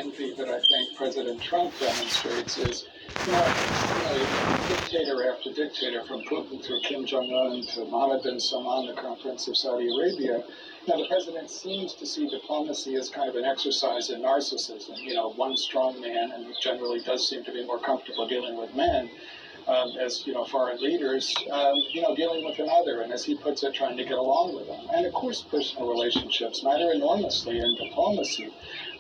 envy that I think President Trump demonstrates is, dictator after dictator, from Putin through Kim Jong-un to Mohammed bin Salman, the Prince of Saudi Arabia. Now, the president seems to see diplomacy as kind of an exercise in narcissism. One strong man, and he generally does seem to be more comfortable dealing with men, as foreign leaders, dealing with another, and as he puts it, trying to get along with them. And of course, personal relationships matter enormously in diplomacy.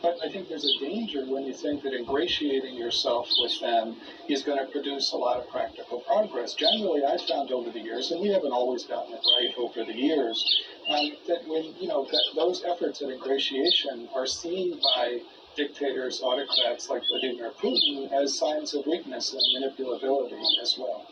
But I think there's a danger when you think that ingratiating yourself with them is going to produce a lot of practical progress. Generally, I've found over the years, and we haven't always gotten it right over the years, that when those efforts at ingratiation are seen by dictators, autocrats like Vladimir Putin as signs of weakness and manipulability as well.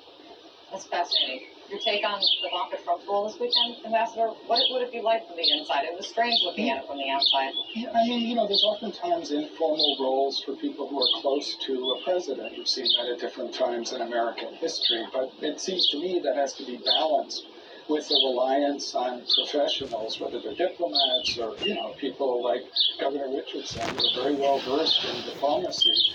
That's fascinating. Your take on the Ivanka Trump role this weekend, Ambassador? What would it be like from the inside? It was strange looking at it from the outside. Yeah, I mean, there's oftentimes informal roles for people who are close to a president. We've seen that at different times in American history, but it seems to me that has to be balanced with the reliance on professionals, whether they're diplomats or, people like Governor Richardson, who are very well versed in diplomacy,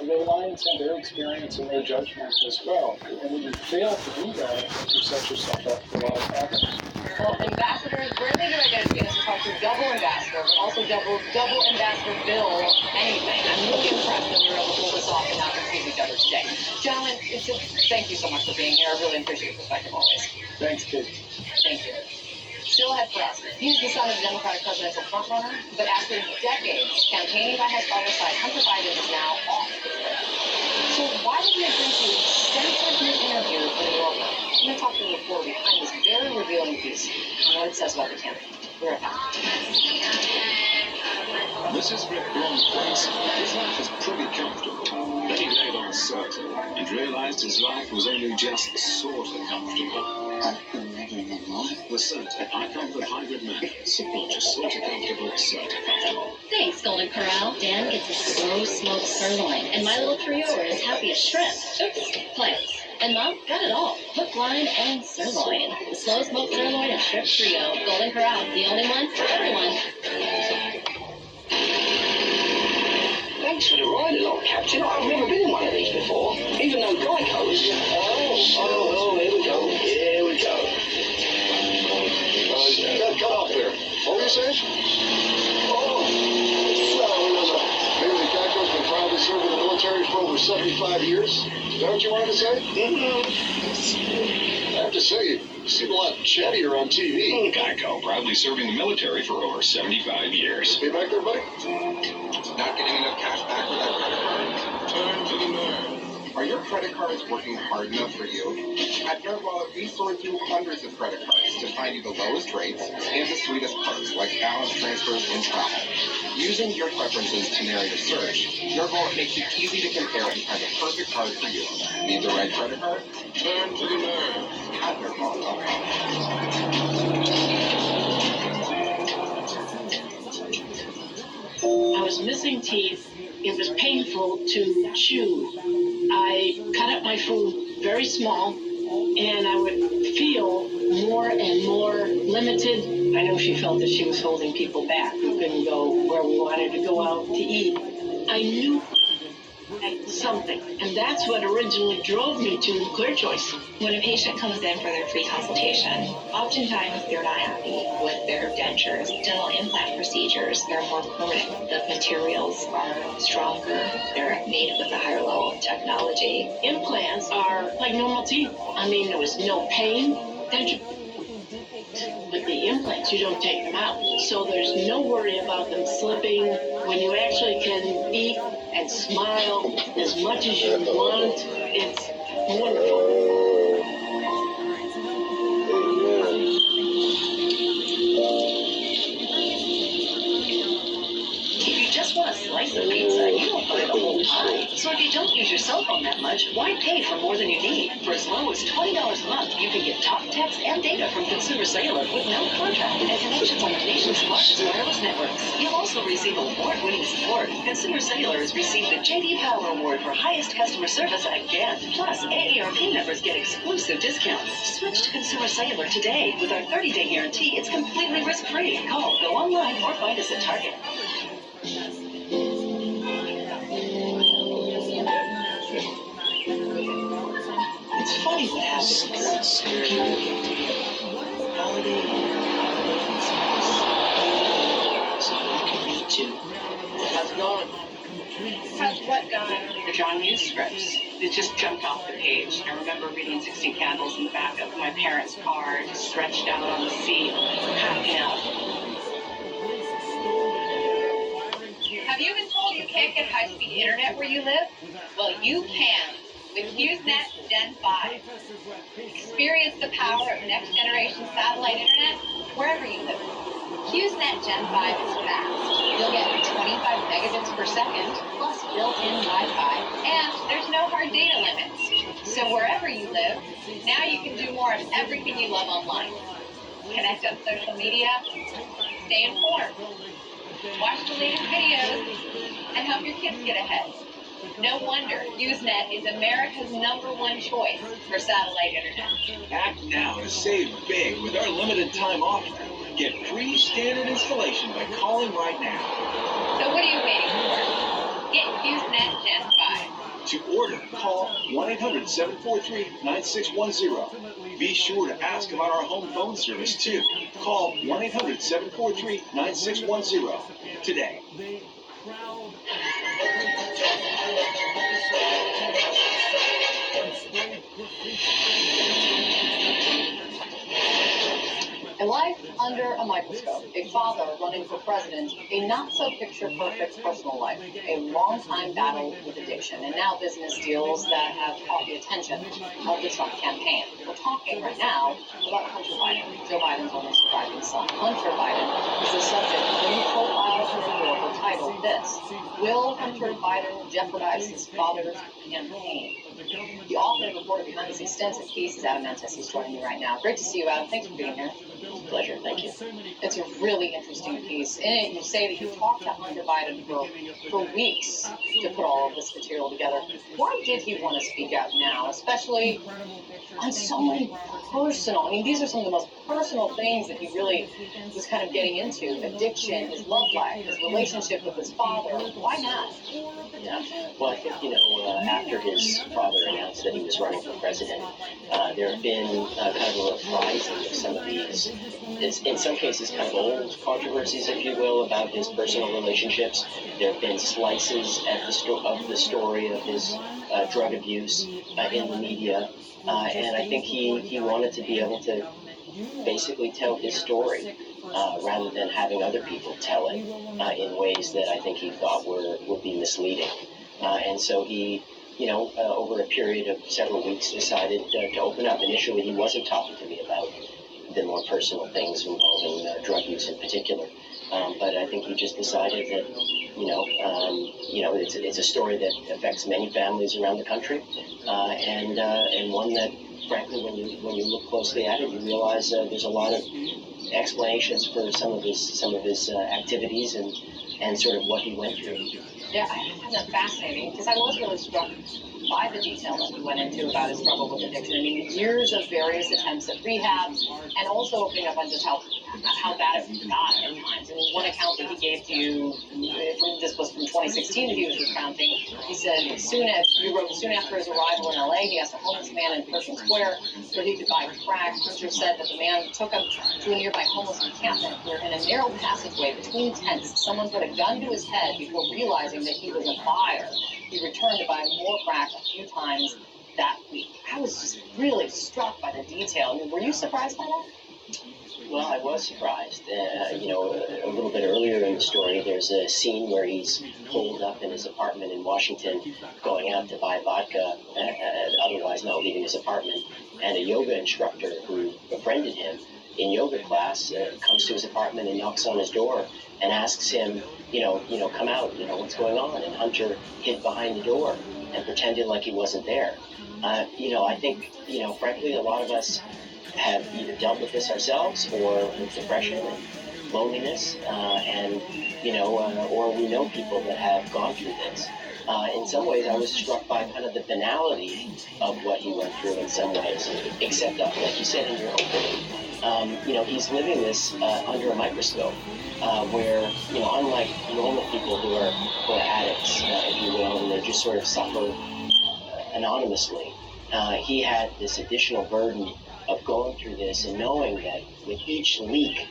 reliance on their experience and their judgment as well. And when you fail to do that, I think you set yourself up for a lot of problems. Well, ambassadors, rarely do I get a chance to talk to double ambassador, but also double ambassador Bill anything. I'm really impressed that we were able to pull this off and not confuse each other today. Gentlemen, thank you so much for being here. I really appreciate your perspective always. Thanks, Kate. Thank you. Still ahead for us. He's the son of the Democratic presidential frontrunner, but after decades campaigning by his father's side, Hunter Biden is now off the trail. So why did he agree to extensively interview with the New Yorker? I'm going to talk to the reporter behind this very revealing piece on what it says about the candidate. We're right back. This is Rick Blom's place. His life is pretty comfortable. Then he laid on certain and realized his life was only just sort of comfortable. The Certa iComfort Hybrid Mattress. Not just sort of comfortable, Certa comfortable. Thanks, Golden Corral. Dan gets a slow smoked sirloin, and my little trio are as happy as shrimp. Oops, plants. And Mom got it all. Hook, line, and sirloin. The slow smoked sirloin and shrimp trio. Golden Corral, the only one for everyone. Thanks for the ride along, Captain. I've never been in one of these before, even though Geico's... Oh, here we go. Here we go. Got cut off there. What were you saying? Maybe the Geico's been proudly serving the military for over 75 years? Is that what you wanted to say? I have to say, you seem a lot chattier on TV. Geico, proudly serving the military for over 75 years. Hey, back there, buddy? Not getting enough cash back with that credit card? Turn to the nerve. Are your credit cards working hard enough for you? At NerdWallet, we sort through hundreds of credit cards to find you the lowest rates and the sweetest perks, like balance transfers and travel. Using your preferences to narrow your search, NerdWallet makes it easy to compare and find the perfect card for you. Need the right credit card? Turn to the nerve. At NerdWallet.com. I was missing teeth. It was painful to chew. I cut up my food very small, and I would feel more and more limited. I know she felt that she was holding people back. We couldn't go where we wanted to go out to eat. I knew something, and that's what originally drove me to Clear Choice. When a patient comes in for their free consultation, oftentimes they're not happy with their dentures. Dental implant procedures, they're more permanent. The materials are stronger. They're made with a higher level of technology. Implants are like normal teeth. I mean, there was no pain. With the implants, you don't take them out. So there's no worry about them slipping. When you actually can eat and smile as much as you want, it's wonderful. If you just want a slice of pizza, you don't buy the whole pie. So if you don't use your cell phone that much, why pay for more than you need? For as low as $20 a month, you can get talk, text, and data from Consumer Cellular with no contract and connections on the nation's largest wireless networks. You'll also receive award-winning support. Consumer Cellular has received the J.D. Power Award for highest customer service again. Plus, AARP members get exclusive discounts. Switch to Consumer Cellular today. With our 30-day guarantee, it's completely risk-free. Call, go online, or find us at Target. happen. Holiday so I can meet you. How's it going? How's what going? The John Hughes scripts. It just jumped off the page. I remember reading 16 Candles in the back of my parents' car, just stretched out on the seat, cracking up. Have you been told you can't get high-speed internet where you live? Well, you can with HughesNet Gen 5. Experience the power of next-generation satellite internet wherever you live. HughesNet Gen 5 is fast. You'll get 25 megabits per second, plus built-in Wi-Fi, and there's no hard data limits. So wherever you live, now you can do more of everything you love online. Connect on social media, stay informed, watch the latest videos, and help your kids get ahead. No wonder HughesNet is America's #1 choice for satellite internet. Act now to save big with our limited time offer. Get free standard installation by calling right now. So what are you waiting for? Get HughesNet Gen 5. To order, call 1-800-743-9610. Be sure to ask about our home phone service too. Call 1-800-743-9610 today. A life under a microscope, a father running for president, a not-so-picture-perfect personal life, a long-time battle with addiction, and now business deals that have caught the attention of the Trump campaign. We're talking right now about Hunter Biden, Joe Biden's only surviving son. Hunter Biden is the subject of a new profile from New Yorker titled this: Will Hunter Biden jeopardize his father's campaign? The author and reporter behind this extensive piece is Adam Mantes. He's joining me right now. Great to see you, Adam. Thanks for being here. Pleasure, thank you. It's a really interesting piece. In it, you say that you talked to Hunter Biden for weeks to put all of this material together. Why did he want to speak out now, especially on so many personal, I mean, these are some of the most personal things that he really was kind of getting into: addiction, his love life, his relationship with his father. Why not? Yeah. Well, I think, after his father announced that he was running for president, there have been kind of a reprising of some of these, in some cases, kind of old controversies, if you will, about his personal relationships. There have been slices of the story of his drug abuse in the media, and I think he wanted to be able to basically tell his story rather than having other people tell it in ways that I think he thought would be misleading. And so he, over a period of several weeks, decided to open up. Initially, he wasn't talking to me about the more personal things involving drug use in particular. But I think he just decided that, it's a story that affects many families around the country, and one that, frankly, when you look closely at it, you realize there's a lot of explanations for some of his activities and sort of what he went through. Yeah, I find that fascinating because I was really struck by the detail that he went into about his struggle with addiction. I mean, years of various attempts at rehab, and also opening up on just how bad it got at times. And one account that he gave to you, this was from 2016 that he was recounting, he said soon after his arrival in LA, he asked a homeless man in Pershing Square where he could buy crack. Hunter said that the man took him to a nearby homeless encampment where in a narrow passageway between tents, someone put a gun to his head before realizing that he was a buyer. He returned to buy more crack a few times that week. I was just really struck by the detail. I mean, were you surprised by that? Well, I was surprised. A little bit earlier in the story, there's a scene where he's holed up in his apartment in Washington, going out to buy vodka, otherwise not leaving his apartment. And a yoga instructor who befriended him in yoga class comes to his apartment and knocks on his door and asks him, come out, what's going on? And Hunter hid behind the door and pretended like he wasn't there. I think, frankly, a lot of us have either dealt with this ourselves or with depression and loneliness, or we know people that have gone through this. In some ways, I was struck by kind of the banality of what he went through in some ways, except that, like you said in your opening, he's living this under a microscope, where, unlike normal people who are addicts, if you will, and they just sort of suffer anonymously, he had this additional burden of going through this and knowing that with each leak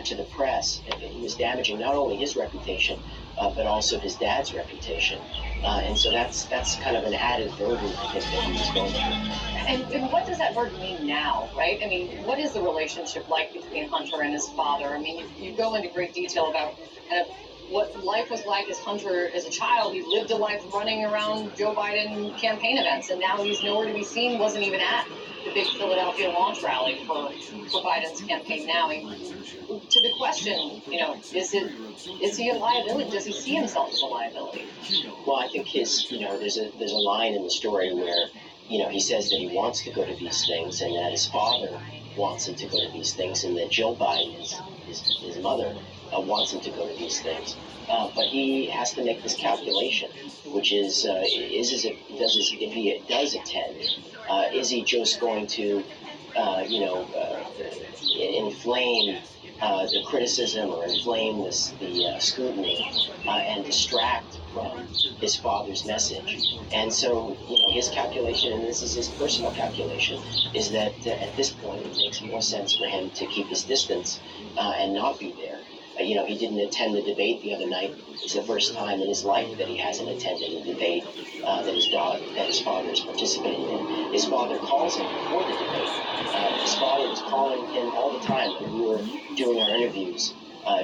to the press, it was damaging not only his reputation, but also his dad's reputation. And so that's kind of an added burden, I think, that he was going through. And what does that burden mean now, right? I mean, what is the relationship like between Hunter and his father? I mean, you go into great detail about kind of what life was like as Hunter as a child. He lived a life running around Joe Biden campaign events, and now he's nowhere to be seen, wasn't even at the big Philadelphia launch rally for Biden's campaign now. To the question, you know, is he a liability? Does he see himself as a liability? Well, I think there's a line in the story where, he says that he wants to go to these things and that his father wants him to go to these things and that Jill Biden, his mother, wants him to go to these things. But he has to make this calculation, which is if he does attend, is he just going to, inflame the criticism or inflame the scrutiny and distract from his father's message? And so, his calculation, and this is his personal calculation, is that at this point it makes more sense for him to keep his distance and not be there. He didn't attend the debate the other night. It's the first time in his life that he hasn't attended a debate that his father is participating in. His father calls him before the debate. His father was calling him all the time when we were doing our interviews.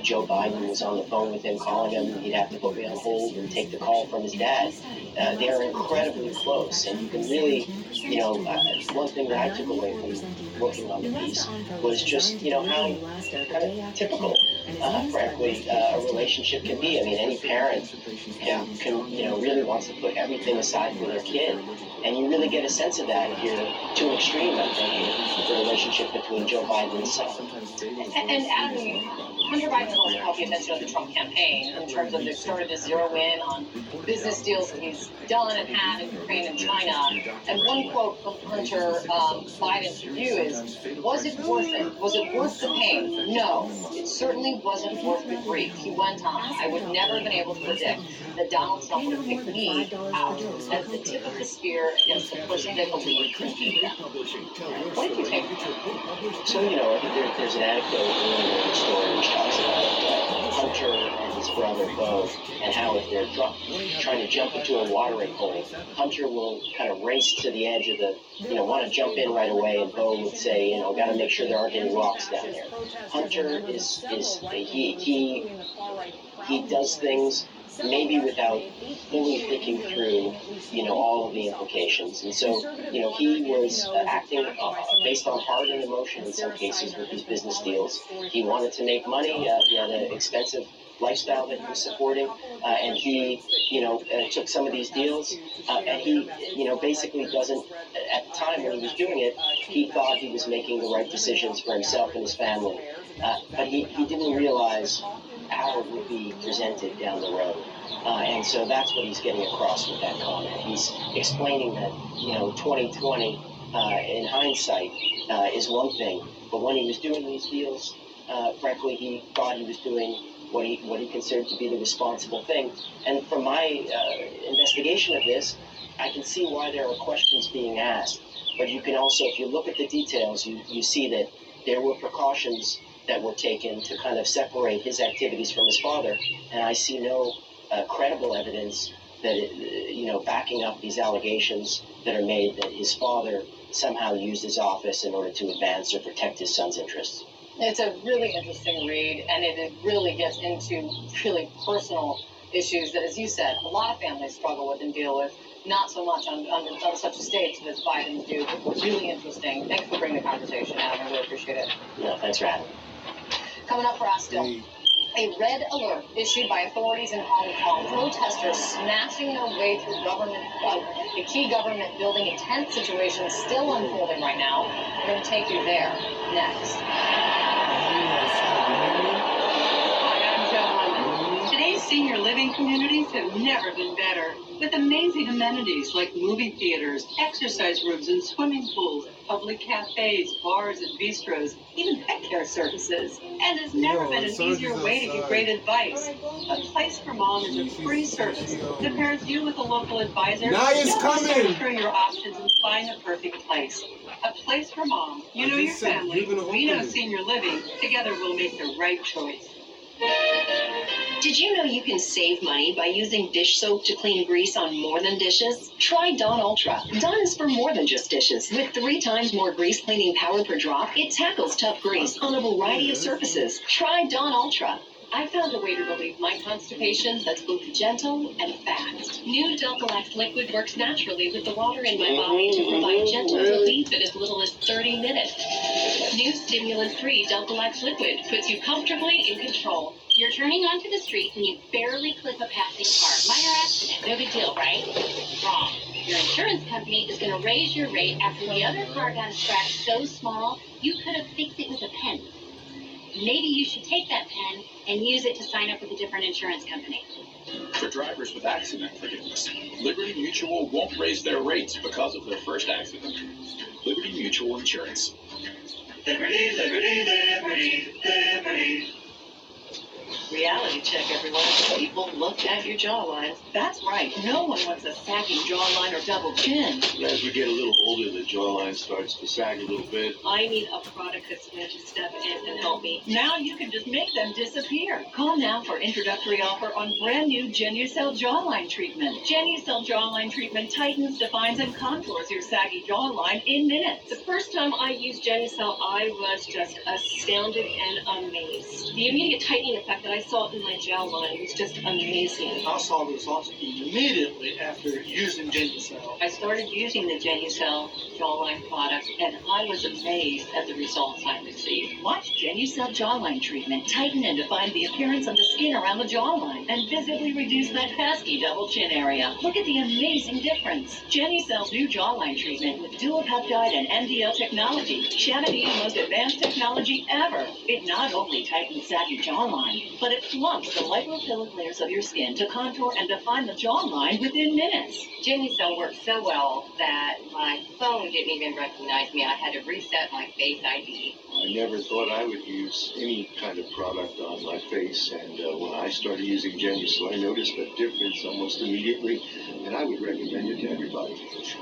Joe Biden was on the phone with him, calling him. He'd have to put me on hold and take the call from his dad. They're incredibly close, and you can really, one thing that I took away from working on the piece was just, how kind of typical, frankly, a relationship can be. I mean, any parent can really wants to put everything aside for their kid, and you really get a sense of that here to an extreme, I think, the relationship between Joe Biden and his son. And Adam, Hunter Biden has also caught the attention of the Trump campaign in terms of they've started to zero in on business deals that he's done and had in Ukraine and China. And one quote from Hunter Biden's view is, was it worth it? Was it worth the pain? No, it certainly wasn't worth the grief. He went on, I would never have been able to predict that Donald Trump would have picked me out as the tip of the spear against the person they believed could beat them. What did you think? So, there's an anecdote in the story which talks about Hunter and his brother Beau, and how if they're trying to jump into a watering hole, Hunter will kind of race to the edge of the, want to jump in right away, and Beau would say, got to make sure there aren't any rocks down there. Hunter he does things maybe without fully thinking through, all of the implications. And so, he was acting based on heart and emotion in some cases with his business deals. He wanted to make money. He had an expensive lifestyle that he was supporting, and he, took some of these deals, and he, basically doesn't, at the time when he was doing it, he thought he was making the right decisions for himself and his family, but he didn't realize how it would be presented down the road. And so that's what he's getting across with that comment. He's explaining that, 2020, in hindsight, is one thing, but when he was doing these deals, frankly, he thought he was doing what he considered to be the responsible thing. And from my investigation of this, I can see why there are questions being asked. But you can also, if you look at the details, you see that there were precautions that were taken to kind of separate his activities from his father, and I see no credible evidence that backing up these allegations that are made that his father somehow used his office in order to advance or protect his son's interests. It's a really interesting read, and it really gets into really personal issues that, as you said, a lot of families struggle with and deal with. Not so much on such a stage as Biden do, but really interesting. Thanks for bringing the conversation, Adam. I really appreciate it. No, thanks for having me. Coming up for us still, a red alert issued by authorities in Hong Kong. Protesters smashing their way through a key government building. A tense situation still unfolding right now. We're going to take you there next. Today's Senior living communities have never been better. With amazing amenities like movie theaters, exercise rooms and swimming pools, public cafes, bars and bistros, even pet care services. And there's never been an easier way to get great advice. A Place for Mom is a free service that pairs you with a local advisor. Now it's coming. Sort through your options and find the perfect place. A Place for Mom. You know your family. We know senior living. Together we'll make the right choice. Did you know you can save money by using dish soap to clean grease on more than dishes? Try Dawn Ultra. Dawn is for more than just dishes. With 3 times more grease cleaning power per drop, it tackles tough grease on a variety of surfaces. Try Dawn Ultra. I found a way to relieve my constipation that's both gentle and fast. New Delcolax liquid works naturally with the water in my body to provide gentle relief in as little as 30 minutes. New stimulant-free Delcolax liquid puts you comfortably in control. You're turning onto the street and you barely clip a passing car. Minor accident, no big deal, right? Wrong. Your insurance company is going to raise your rate after the other car got a scratch so small you could have fixed it with a pen. Maybe you should take that pen and use it to sign up with a different insurance company. For drivers with accident forgiveness, Liberty Mutual won't raise their rates because of their first accident. Liberty Mutual Insurance. Liberty, liberty, liberty, liberty. Reality check, everyone. People look at your jawline. That's right. No one wants a sagging jawline or double chin. As we get a little older, the jawline starts to sag a little bit. I need a product that's going to step in and help me. Now you can just make them disappear. Call now for introductory offer on brand new Genucel jawline treatment. Genucel jawline treatment tightens, defines, and contours your saggy jawline in minutes. The first time I used Genucel, I was just astounded and amazed. The immediate tightening effect that I saw in my jawline was just amazing. I saw the results immediately after using Genucel. I started using the Genucel jawline product, and I was amazed at the results I received. Watch Genucel jawline treatment tighten and define the appearance of the skin around the jawline, and visibly reduce that pesky double chin area. Look at the amazing difference. Genucel's new jawline treatment with dual peptide and MDL technology. Chamonix's most advanced technology ever. It not only tightens saggy jawline, but it plumps the lipophilic layers of your skin to contour and define the jawline within minutes. Genucel worked so well that my phone didn't even recognize me. I had to reset my Face ID. I never thought I would use any kind of product on my face, and when I started using Genucel, I noticed a difference almost immediately, and I would recommend it to everybody.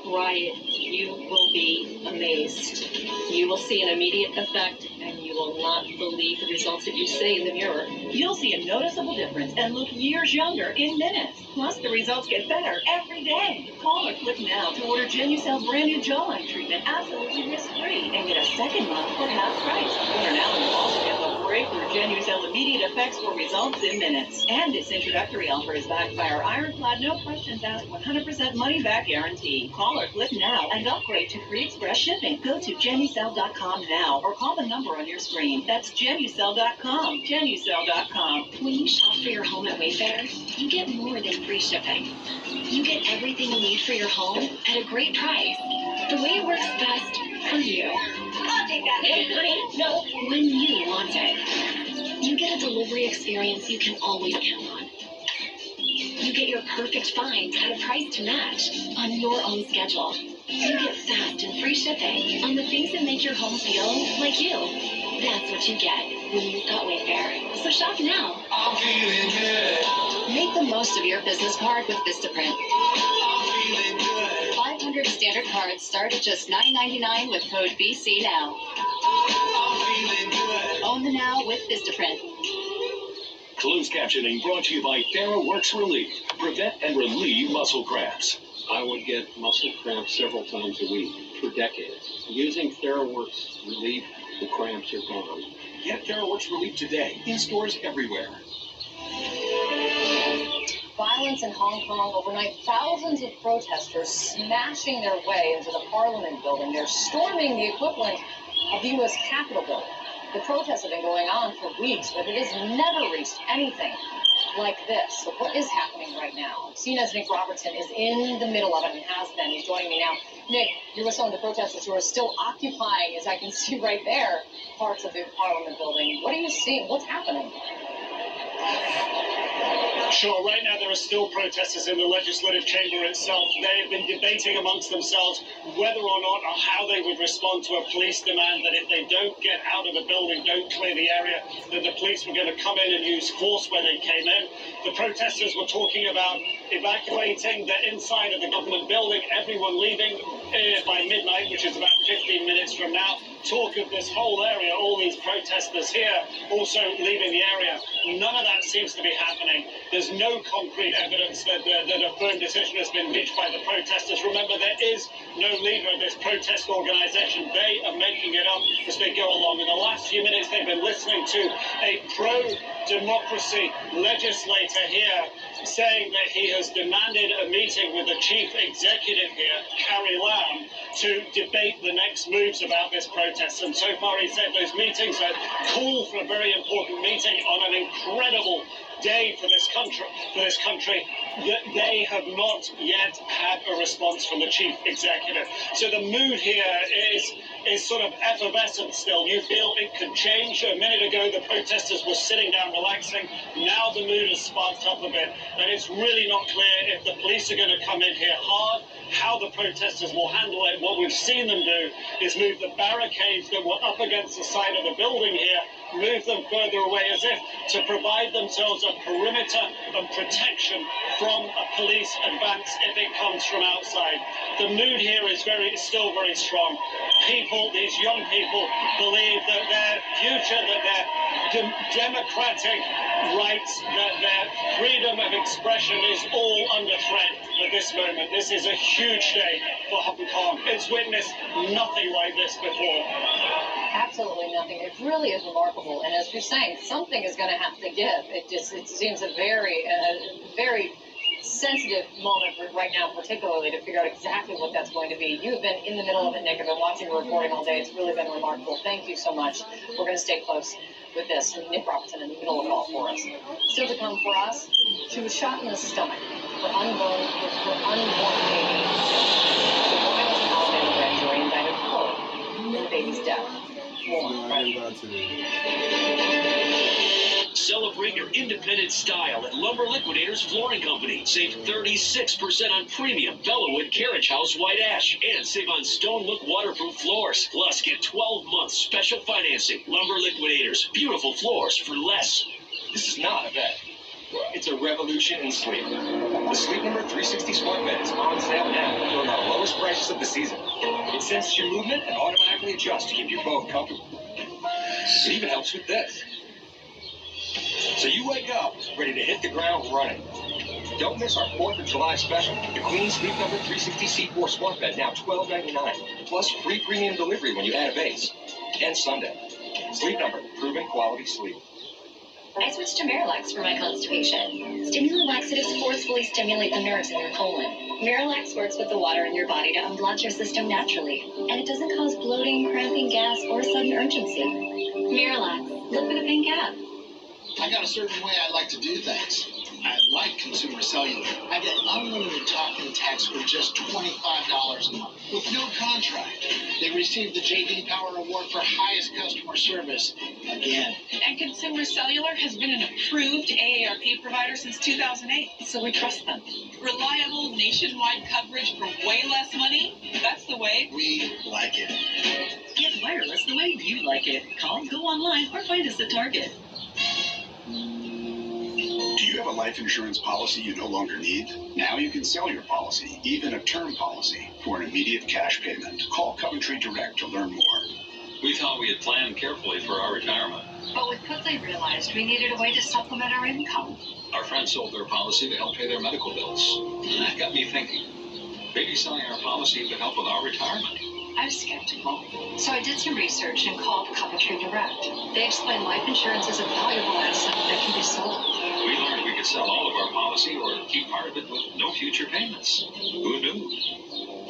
Try it. You will be amazed. You will see an immediate effect, and you will not believe the results that you see in the mirror. You'll see a noticeable difference and look years younger in minutes. Plus, the results get better every day. Call or click now to order Genucel brand new jawline treatment absolutely risk-free and get a second month for half price. Order now and you'll also get the breakthrough Genucel immediate effects for results in minutes. And this introductory offer is backed by our ironclad, no questions asked, 100% money-back guarantee. Call or click now and upgrade to free express shipping. Go to Genucel.com now or call the number on your screen. That's Genucel.com. Genucel.com. When you shop for your home at Wayfair, you get more than free shipping. You get everything you need for your home at a great price. The way it works best for you. I'll take that. Hey, honey, no, when you want it. You get a delivery experience you can always count on. You get your perfect find at a price to match on your own schedule. You get fast and free shipping on the things that make your home feel like you. That's what you get when you've got Wayfair. So shop now. I'm feeling good. Make the most of your business card with Vistaprint. I'm feeling good. 500 standard cards start at just $9.99 with code BC now. I'm feeling good. Own the now with Vistaprint. Closed captioning brought to you by TheraWorks Relief. Prevent and relieve muscle cramps. I would get muscle cramps several times a week for decades. Using TheraWorks Relief, the cramps are gone. Get TheraWorks Relief today in stores everywhere. Violence in Hong Kong overnight. Thousands of protesters smashing their way into the Parliament building. They're storming the equivalent of the U.S. Capitol building. The protests have been going on for weeks, but it has never reached anything like this. So what is happening right now? CNN's Nick Robertson is in the middle of it and has been. He's joining me now. Nick, you were some of the protesters who are still occupying, as I can see right there, parts of the Parliament building. What are you seeing? What's happening? Sure, right now there are still protesters in the legislative chamber itself. They have been debating amongst themselves whether or not or how they would respond to a police demand that if they don't get out of the building, don't clear the area, that the police were going to come in and use force where they came in. The protesters were talking about evacuating the inside of the government building, everyone leaving by midnight, which is about 15 minutes from now. Talk of this whole area, all these protesters here also leaving the area. None of that seems to be happening. There's no concrete evidence that a firm decision has been reached by the protesters. Remember, there is no leader of this protest organization. They are making it up as they go along. In the last few minutes, they've been listening to a pro-democracy legislator here saying that he has demanded a meeting with the chief executive here, Carrie Lam, to debate the next moves about this protest. And so far he said those meetings are call for a very important meeting on an incredible day for this country, that they have not yet had a response from the chief executive. So the mood here is sort of effervescent still. You feel it could change. A minute ago the protesters were sitting down relaxing. Now the mood has sparked up a bit, and it's really not clear if the police are going to come in here hard, how the protesters will handle it. What we've seen them do is move the barricades that were up against the side of the building here, move them further away as if to provide themselves a perimeter of protection from a police advance if it comes from outside. The mood here is still very strong. People, these young people, believe that their future, that their democratic rights, that their freedom of expression is all under threat at this moment. This is a huge day for Hong Kong. It's witnessed nothing like this before. Absolutely nothing. It really is remarkable. And as you're saying, something is going to have to give. It seems a very sensitive moment right now, particularly to figure out exactly what that's going to be. You've been in the middle of it, Nick. I've been watching the reporting all day. It's really been remarkable. Thank you so much. We're going to stay close with this. Nick Robertson in the middle of it all for us. Still to come for us, she was shot in the stomach for unborn baby. The woman was an Alabama grand jury indicted her in the baby's death. Celebrate your independent style at Lumber Liquidators Flooring Company. Save 36% on premium Bellawood Carriage House White Ash and save on Stone Look waterproof floors. Plus, get 12 months special financing. Lumber Liquidators, beautiful floors for less. This is not a bed. It's a revolution in sleep. The Sleep Number 360 Smart Bed is on sale now during our lowest prices of the season. It senses your movement and automatically adjusts to keep you both comfortable. It even helps with this. So you wake up ready to hit the ground running. Don't miss our 4th of July special. The Queen Sleep Number 360 C4 Smart Bed, now $12.99. Plus free premium delivery when you add a base. And Sunday. Sleep Number, proven quality sleep. I switched to Marilax for my constipation. Stimulant laxatives forcefully stimulate the nerves in your colon. Marilax works with the water in your body to unblock your system naturally, and it doesn't cause bloating, cramping, gas, or sudden urgency. Marilax, look for the pink app. I got a certain way I like to do things. I like Consumer Cellular. I get unlimited talk and text for just $25 a month with no contract. They received the J.D. Power Award for highest customer service again. And Consumer Cellular has been an approved AARP provider since 2008, so we trust them. Reliable nationwide coverage for way less money? That's the way. We like it. Get wireless the way you like it. Call, go online, or find us at Target. Do you have a life insurance policy you no longer need? Now you can sell your policy, even a term policy, for an immediate cash payment. Call Coventry Direct to learn more. We thought we had planned carefully for our retirement. But we quickly realized we needed a way to supplement our income. Our friends sold their policy to help pay their medical bills. And that got me thinking. Maybe selling our policy would help with our retirement. I was skeptical, so I did some research and called Coventry Direct. They explained life insurance is a valuable asset that can be sold. We learned we could sell all of our policy or keep part of it with no future payments. Who knew?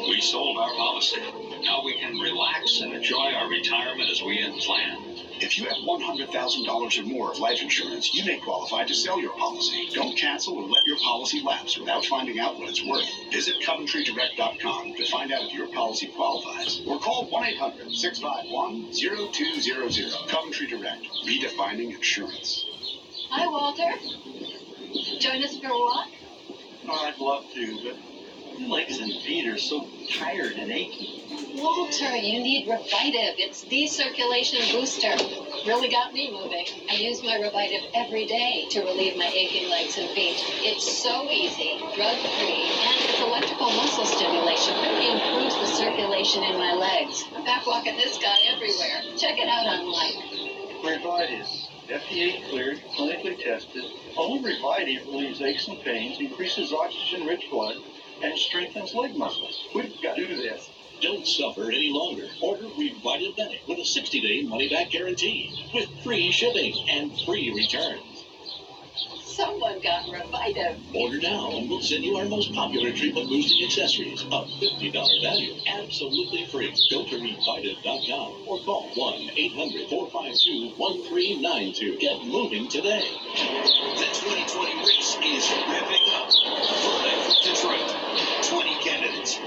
We sold our policy. Now we can relax and enjoy our retirement as we had planned. If you have $100,000 or more of life insurance, you may qualify to sell your policy. Don't cancel or let your policy lapse without finding out what it's worth. Visit CoventryDirect.com to find out if your policy qualifies. Or call 1-800-651-0200. Coventry Direct, redefining insurance. Hi, Walter. Join us for a walk? Oh, I'd love to, but my legs and feet are so tired and achy. Walter, you need Revitive. It's the circulation booster. Really got me moving. I use my Revitive every day to relieve my aching legs and feet. It's so easy, drug-free, and its electrical muscle stimulation really improves the circulation in my legs. I'm back walking this guy everywhere. Check it out online. Revitive, FDA cleared, clinically tested. Only Revitive relieves aches and pains, increases oxygen-rich blood, and strengthens leg muscles. We've got to do this. Don't suffer any longer. Order Revitive Medic with a 60-day money-back guarantee, with free shipping and free returns. Someone got Revitive. Order now and we'll send you our most popular treatment-boosting accessories, a $50 value, absolutely free. Go to Revitive.com or call 1-800-452-1392. Get moving today. The 2020 race is revving up. Live from Detroit. 20 candidates, 2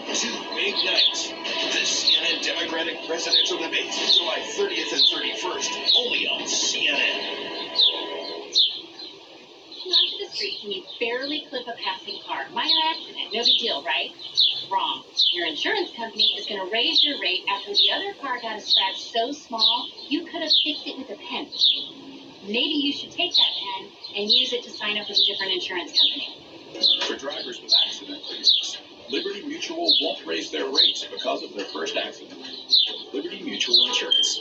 big nights. The CNN Democratic presidential debates, July 30th and 31st, only on CNN. Onto the street and you barely clip a passing car. Minor accident, no big deal, right? Wrong. Your insurance company is going to raise your rate after the other car got a scratch so small you could have fixed it with a pen. Maybe you should take that pen and use it to sign up with a different insurance company. For drivers with accident reasons, Liberty Mutual won't raise their rates because of their first accident. Liberty Mutual Insurance.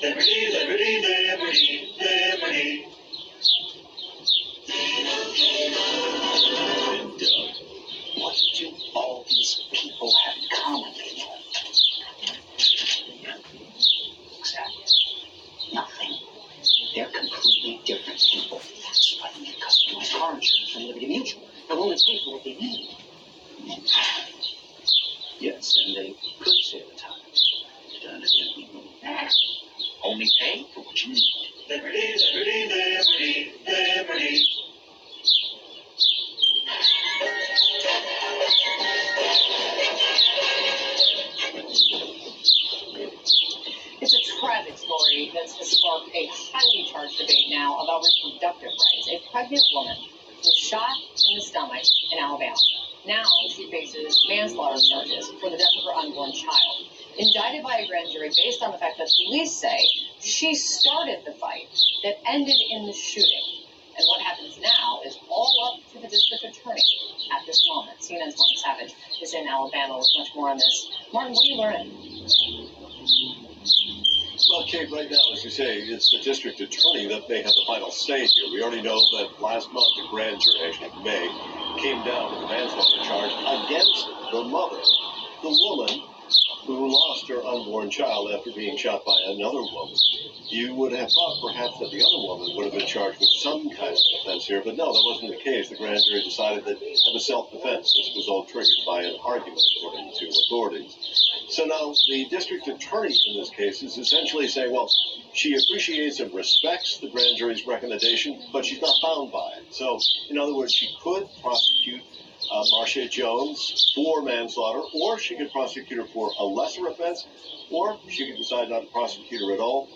Liberty, liberty, liberty, liberty. And what do all these people have in common? Exactly. Nothing. They're completely different people. That's why they get customized car insurance from Liberty Mutual. They'll only pay for what they need. Yes, and they could save the time. Done again. Only pay for what you need. Liberty, liberty, liberty, liberty. It's a tragic story that's sparked a highly charged debate now about reproductive rights. A pregnant woman was shot in the stomach in Alabama. Now she faces manslaughter charges for the death of her unborn child. Indicted by a grand jury based on the fact that police say she started the fight that ended in the shooting. And what happens now is all up to the district attorney at this moment. CNN's Martin Savage is in Alabama with much more on this. Martin, what are you learning? Well, Kate, right now, as you say, it's the district attorney that may have the final say here. We already know that last month the grand jury, actually in May, came down with a manslaughter charge against the mother, the woman who lost her unborn child after being shot by another woman. You would have thought perhaps that the other woman would have been charged with some kind of offense here, but no, that wasn't the case. The grand jury decided that it was self-defense. This was all triggered by an argument, according to authorities. So now the district attorney in this case is essentially saying, well, she appreciates and respects the grand jury's recommendation, but she's not bound by it. So, in other words, she could prosecute Marcia Jones for manslaughter, or she could prosecute her for a lesser offense, or she could decide not to prosecute her at all.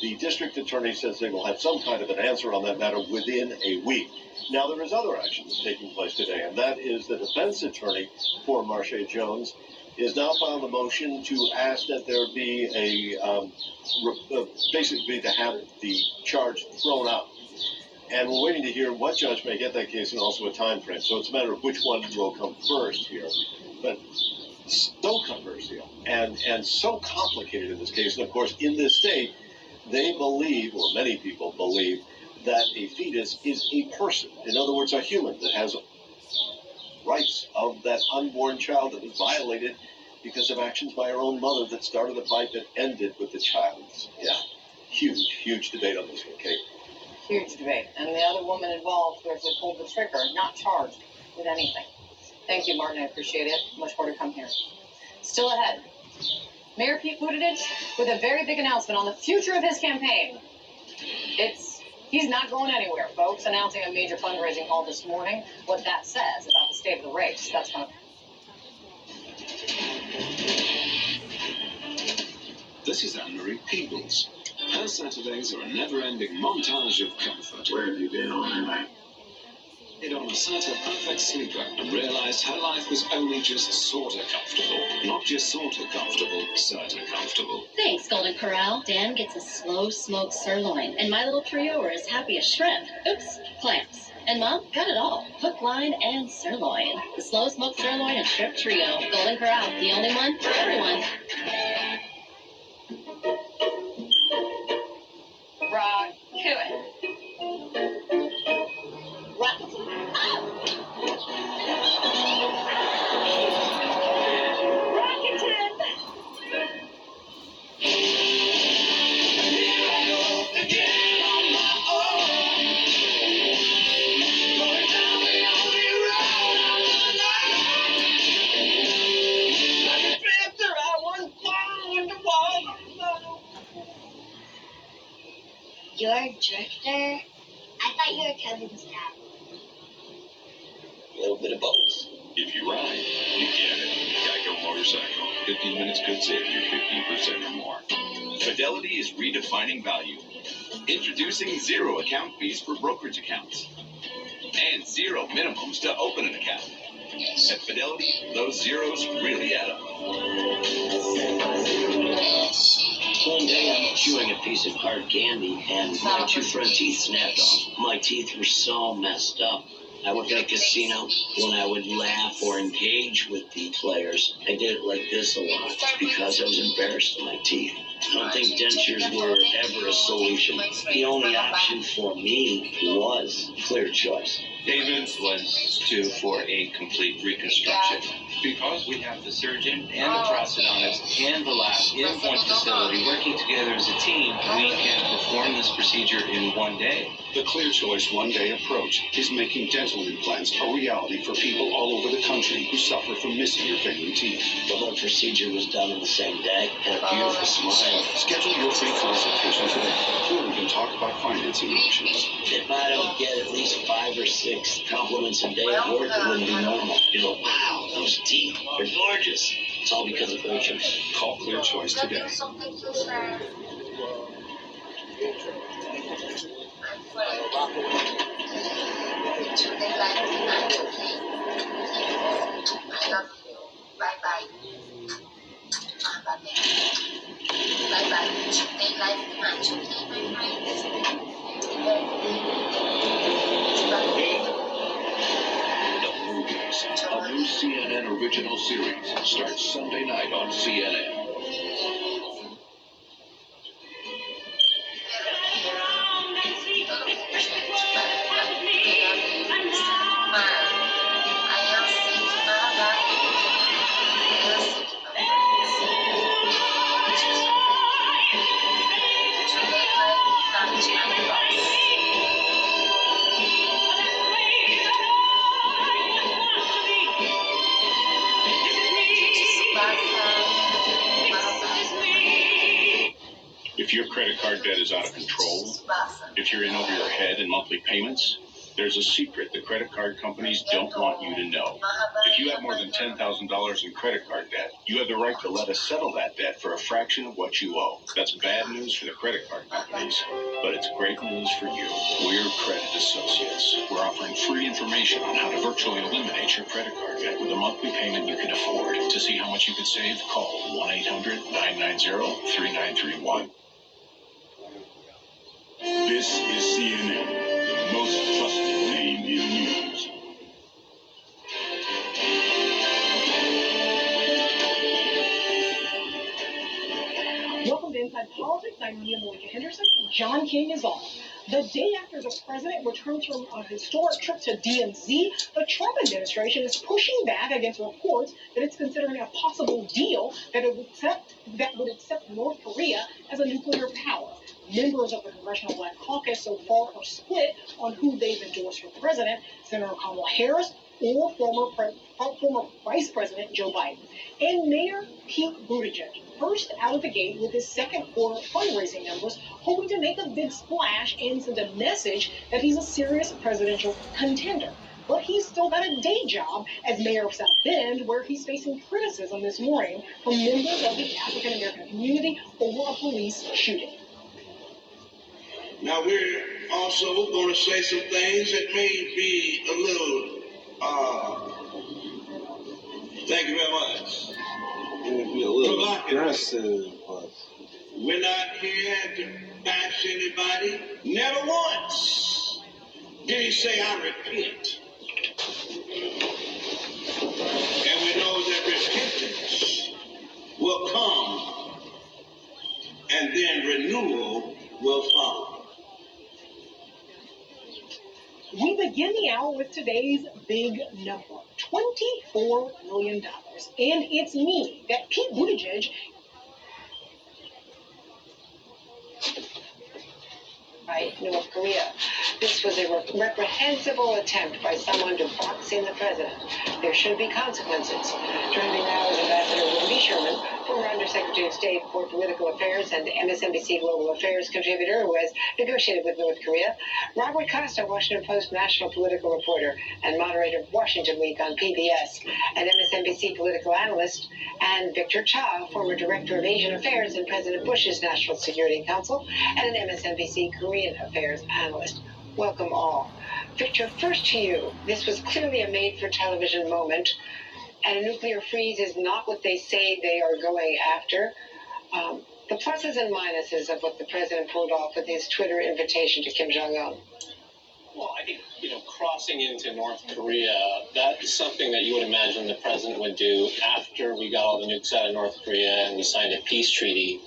The district attorney says they will have some kind of an answer on that matter within a week. Now, there is other action that's taking place today, and that is the defense attorney for Marcia Jones is now filed a motion to ask that there be basically to have the charge thrown out. And we're waiting to hear what judge may get that case and also a time frame. So it's a matter of which one will come first here. But so controversial and so complicated in this case. And of course, in this state, they believe, or many people believe, that a fetus is a person. In other words, a human that has rights of that unborn child that was violated because of actions by her own mother that started a fight that ended with the child's. Yeah, huge debate on this one, Kate. Huge debate. And the other woman involved who actually pulled the trigger, not charged with anything. Thank you, Martin. I appreciate it. Much more to come here. Still ahead, Mayor Pete Buttigieg with a very big announcement on the future of his campaign. He's not going anywhere, folks, announcing a major fundraising haul this morning. What that says about the state of the race, that's kind of... This is Anne-Marie Peebles. Her Saturdays are a never-ending montage of comfort. Where have you been all night? Hit on a Serta Perfect Sleeper and realised her life was only just sorta comfortable. Not just sorta comfortable, Serta comfortable. Thanks, Golden Corral. Dan gets a slow smoked sirloin, and my little trio are as happy as shrimp. Oops, clams. And Mom got it all. Hook, line, and sirloin. The slow smoked sirloin and shrimp trio. Golden Corral, the only one for everyone. Rock to it. Rock. Rocketed. You're a drifter? I thought you were Kevin's dad. A little bit of both. If you ride, you get it. Geico Motorcycle. 15 minutes could save you 15% or more. Fidelity is redefining value. Introducing zero account fees for brokerage accounts. And zero minimums to open an account. At Fidelity, those zeros really add up. One day I'm chewing a piece of hard candy and my two front teeth snapped off. My teeth were so messed up. I worked at a casino. When I would laugh or engage with the players, I did it like this a lot because I was embarrassed of my teeth. I don't think dentures were ever a solution. The only option for me was Clear Choice. David was due for a complete reconstruction. Because we have the surgeon and the prosthodontist and the lab in one facility working together as a team, we can perform this procedure in one day. The Clear Choice one-day approach is making dental implants a reality for people all over the country who suffer from missing your failing teeth. The whole procedure was done in the same day and a beautiful smile. Schedule your free consultation today. Or we can talk about financing options. If I don't get at least 5 or 6 compliments a day at work, it wouldn't be normal. You know, wow, those teeth are gorgeous. It's all because of Clear Choice. Call Clear Choice today. Bye-bye. Bye-bye. Make life much okay, my friends. The Movies, a new CNN original series, starts Sunday night on CNN. If your credit card debt is out of control, if you're in over your head in monthly payments, there's a secret the credit card companies don't want you to know. If you have more than $10,000 in credit card debt, you have the right to let us settle that debt for a fraction of what you owe. That's bad news for the credit card companies, but it's great news for you. We're Credit Associates. We're offering free information on how to virtually eliminate your credit card debt with a monthly payment you can afford. To see how much you could save, call 1-800-990-3931. This is CNN, the most trusted name in news. Welcome to Inside Politics. I'm Mia Malika Henderson. John King is on. The day after the president returns from a historic trip to DMZ, the Trump administration is pushing back against reports that it's considering a possible deal that would accept North Korea as a nuclear power. Members of the Congressional Black Caucus so far are split on who they've endorsed for president, Senator Kamala Harris or former Vice President Joe Biden. And Mayor Pete Buttigieg, first out of the gate with his second quarter fundraising numbers, hoping to make a big splash and send a message that he's a serious presidential contender. But he's still got a day job as mayor of South Bend, where he's facing criticism this morning from members of the African American community over a police shooting. Now we're also going to say some things that may be a little, thank you very much. Maybe a little Provocative. aggressive, but We're not here to bash anybody. Never once did he say, I repent. And we know that repentance will come and then renewal will follow. We begin the hour with today's big number, $24 million. And it's meaning that Pete Buttigieg by North Korea. This was a reprehensible attempt by someone to box in the president. There should be consequences. Joining me now is Ambassador Wendy Sherman, former Undersecretary of State for Political Affairs and MSNBC Global Affairs contributor who has negotiated with North Korea. Robert Costa, Washington Post national political reporter and moderator of Washington Week on PBS, an MSNBC political analyst, and Victor Cha, former Director of Asian Affairs in President Bush's National Security Council, and an MSNBC Korean Affairs analyst. Welcome all. Victor, first to you. This was clearly a made-for-television moment, and a nuclear freeze is not what they say they are going after. The pluses and minuses of what the president pulled off with his Twitter invitation to Kim Jong-un. Well, I think, crossing into North Korea, that is something that you would imagine the president would do after we got all the nukes out of North Korea and we signed a peace treaty.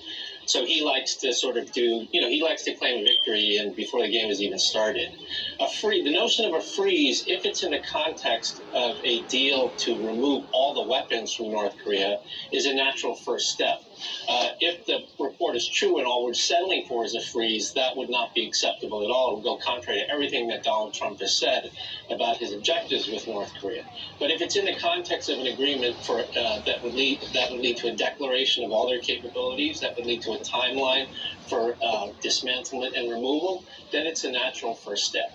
So he likes to sort of do, he likes to claim victory and before the game has even started. The notion of a freeze, if it's in the context of a deal to remove all the weapons from North Korea, is a natural first step. If the report is true and all we're settling for is a freeze, that would not be acceptable at all. It would go contrary to everything that Donald Trump has said about his objectives with North Korea. But if it's in the context of an agreement for that would lead to a declaration of all their capabilities, that would lead to a timeline for dismantlement and removal, then it's a natural first step.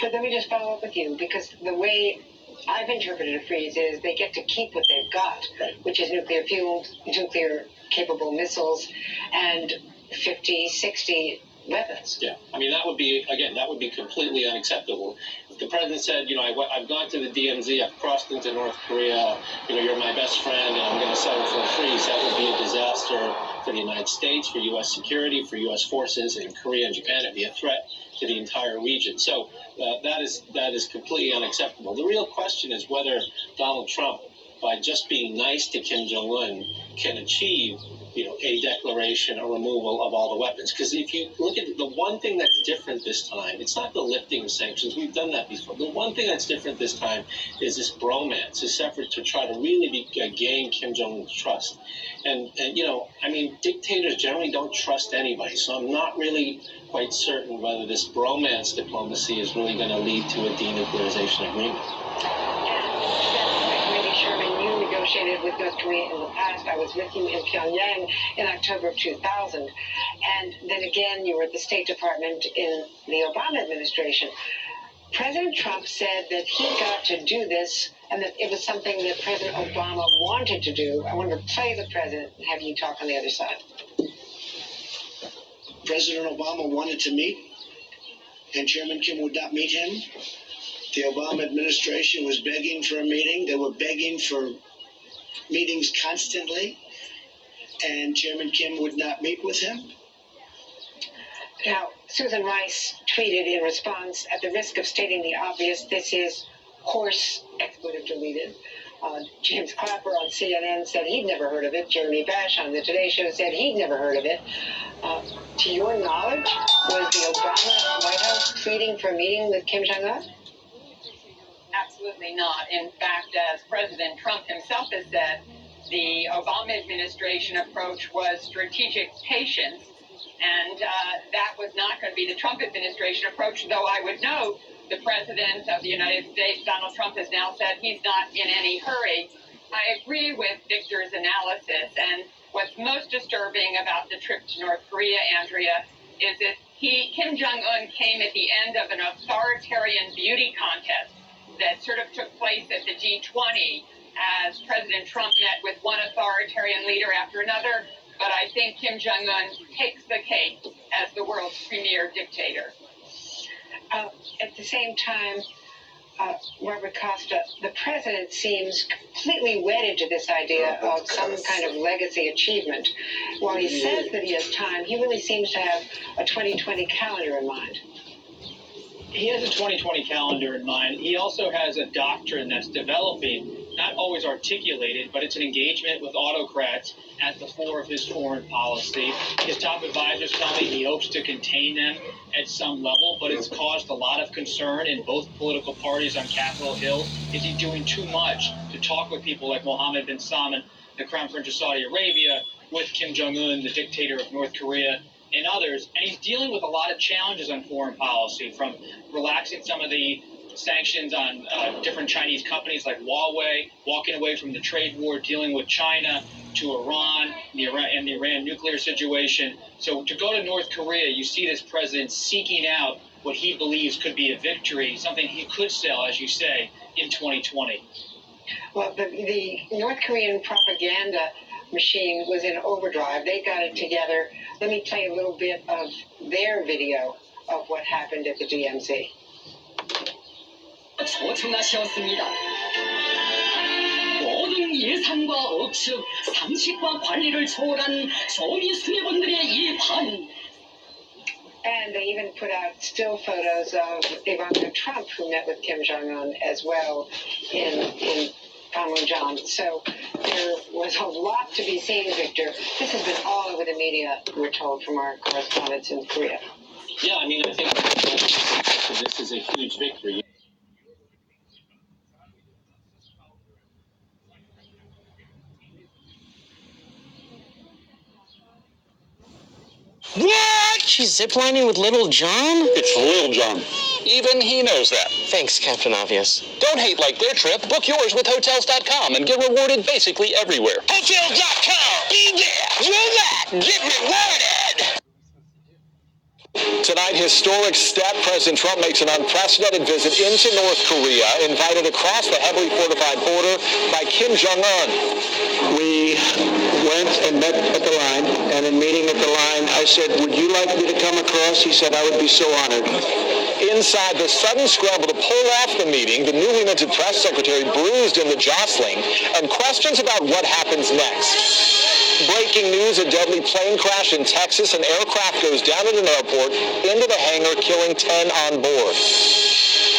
But let me just follow up with you, because the way I've interpreted a freeze is they get to keep what they've got, which is nuclear-fueled, nuclear-capable missiles, and 50, 60 weapons. Yeah, that would be completely unacceptable. If the president said, I've gone to the DMZ, I've crossed into North Korea, you're my best friend, and I'm going to settle for a freeze, that would be a disaster for the United States, for U.S. security, for U.S. forces in Korea and Japan. It'd be a threat to the entire region. So that is completely unacceptable. The real question is whether Donald Trump, by just being nice to Kim Jong-un, can achieve a declaration, a removal of all the weapons. Because if you look at the one thing that's different this time, it's not the lifting of sanctions. We've done that before. The one thing that's different this time is this bromance, this effort to try to really gain Kim Jong-un's trust. And dictators generally don't trust anybody. So I'm not really quite certain whether this bromance diplomacy is really going to lead to a denuclearization agreement. Sherman, you negotiated with North Korea in the past. I was with you in Pyongyang in October of 2000. And then again, you were at the State Department in the Obama administration. President Trump said that he got to do this and that it was something that President Obama wanted to do. I want to play the president and have you talk on the other side. President Obama wanted to meet, and Chairman Kim would not meet him. The Obama administration was begging for a meeting. They were begging for meetings constantly, and Chairman Kim would not meet with him. Now, Susan Rice tweeted in response, at the risk of stating the obvious, this is horse, expletive deleted. James Clapper on CNN said he'd never heard of it. Jeremy Bash on the Today Show said he'd never heard of it. To your knowledge, was the Obama White House pleading for a meeting with Kim Jong-un? Absolutely not. In fact, as President Trump himself has said, the Obama administration approach was strategic patience, and that was not going to be the Trump administration approach, though I would note the President of the United States, Donald Trump, has now said he's not in any hurry. I agree with Victor's analysis, and what's most disturbing about the trip to North Korea, Andrea, is that Kim Jong-un came at the end of an authoritarian beauty contest that sort of took place at the G20 as President Trump met with one authoritarian leader after another. but I think Kim Jong-un takes the cake as the world's premier dictator. At the same time, Robert Costa, the president seems completely wedded to this idea of some kind of legacy achievement. While he says that he has time, he really seems to have a 2020 calendar in mind. He has a 2020 calendar in mind. He also has a doctrine that's developing, not always articulated, but it's an engagement with autocrats at the fore of his foreign policy. His top advisors tell me he hopes to contain them at some level, but it's caused a lot of concern in both political parties on Capitol Hill. Is he doing too much to talk with people like Mohammed bin Salman, the Crown Prince of Saudi Arabia, with Kim Jong-un, the dictator of North Korea, and others? And he's dealing with a lot of challenges on foreign policy, from relaxing some of the sanctions on different Chinese companies like Huawei, walking away from the trade war, dealing with China, to Iran, the Iran nuclear situation. So to go to North Korea, you see this president seeking out what he believes could be a victory, something he could sell, as you say, in 2020. Well, the North Korean propaganda machine was in overdrive. They got it together. Let me play a little bit of their video of what happened at the DMZ. 조준하셨습니다. 모든 예상과 억측, 상식과 관리를 초월한 소위 수뇌분들의 이 반. And they even put out still photos of Ivanka Trump, who met with Kim Jong-un as well in Panmunjom. So there was a lot to be seen, Victor. This has been all over the media, we're told from our correspondents in Korea. Yeah, I mean, I think this is a huge victory. What? She's ziplining with Little John? It's Lil John. Even he knows that. Thanks, Captain Obvious. Don't hate like their trip. Book yours with Hotels.com and get rewarded basically everywhere. Hotels.com! Be there! Do that! Get rewarded! Tonight, historic step. President Trump makes an unprecedented visit into North Korea, invited across the heavily fortified border by Kim Jong-un. We went and met at the line, and in meeting at the line, I said, would you like me to come across? He said, I would be so honored. Inside, the sudden scramble to pull off the meeting, the newly minted press secretary bruised in the jostling, and questions about what happens next. Breaking news, a deadly plane crash in Texas. An aircraft goes down at an airport into the hangar, killing 10 on board.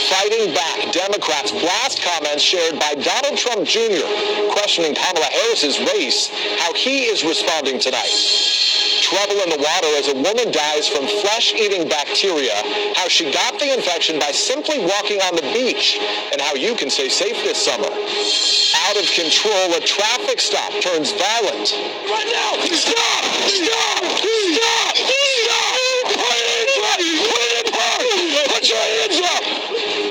Fighting back, Democrats blast comments shared by Donald Trump Jr., questioning Kamala Harris's race, how he is responding tonight. Trouble in the water as a woman dies from flesh-eating bacteria, how she got the infection by simply walking on the beach, and how you can stay safe this summer. Out of control, a traffic stop turns violent. Right now! Stop! Stop! Stop! Stop! Put it in park! Put your hands up!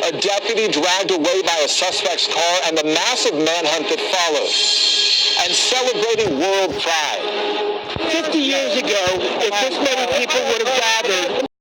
A deputy dragged away by a suspect's car and the massive manhunt that followed. And celebrating World Pride. 50 years ago, if this many people would have gathered,